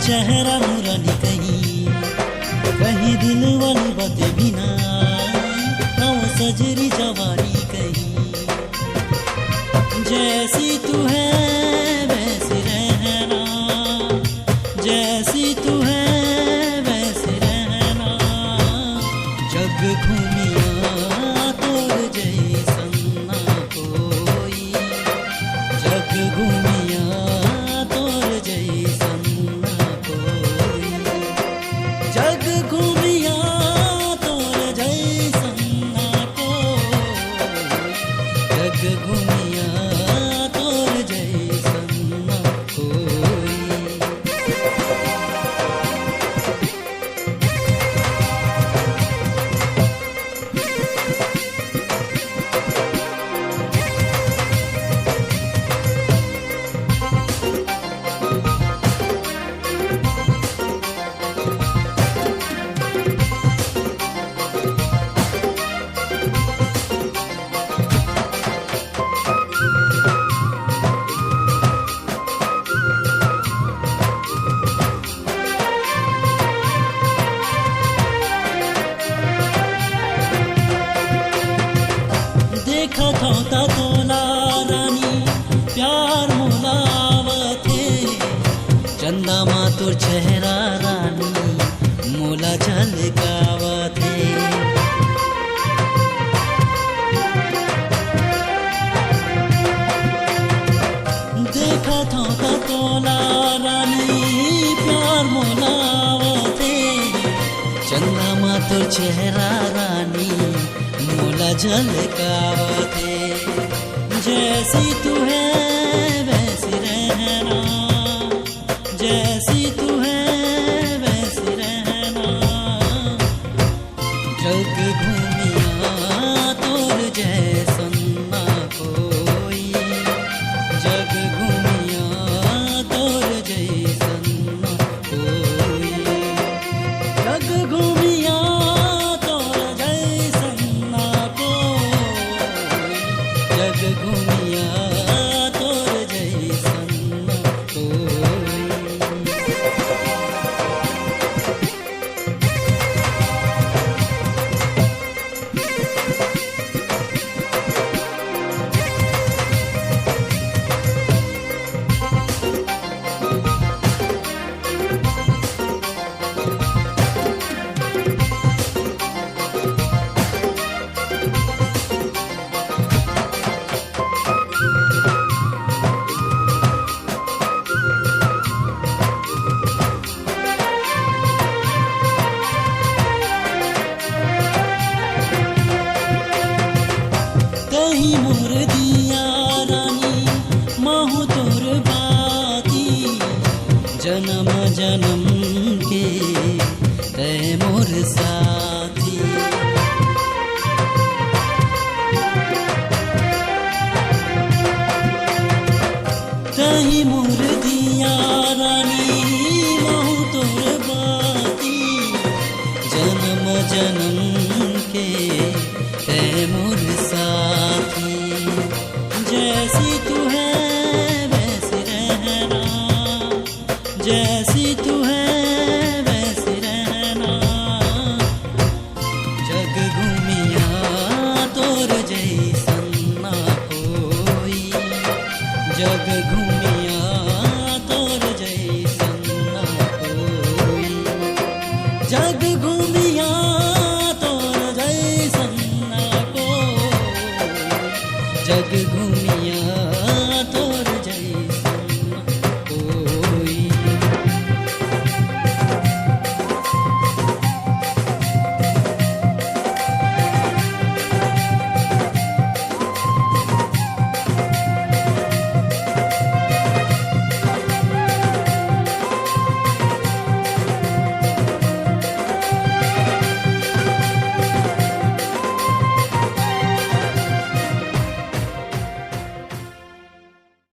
चेहरा नूरानी कहीं कहीं दिल वाली बातें भी ना ना वो सजरी जवानी कहीं जैसी तू है वैसे रहना जैसी तू है वैसे रहना जग घूमिया तोर जैसन ना कोई जग घूमिया तोर जैसन ना कोई जग घूमिया तोर जैसन ना कोई जग घूमिया तोर जैसन ना कोई देखा था तोला रानी प्यार मोलावथे चंदा मातुर चेहरा रानी मोला झलकावथे देखा था तोला रानी प्यार मोलावथे चंदा मातुर चेहरा रानी मोला झलकावथे जैसी तू है वैसी रहना जैसी तू है वैसी रहना जग घूमिया तोर जैसन ना कोई जग घूमिया तोर जैसन ना कोई जग घूमिया तोर जैसन ना कोई जग घूमिया तोर जैसन ना कोई कहीं मोर दिया रानी महु तोर बाती जन्म जन्म के तय मोर साथी कहीं मोर दिया रानी महु तोर बाती जन्म जन्म के तय मोर साथी जैसी तू है वैसे रहना जैसी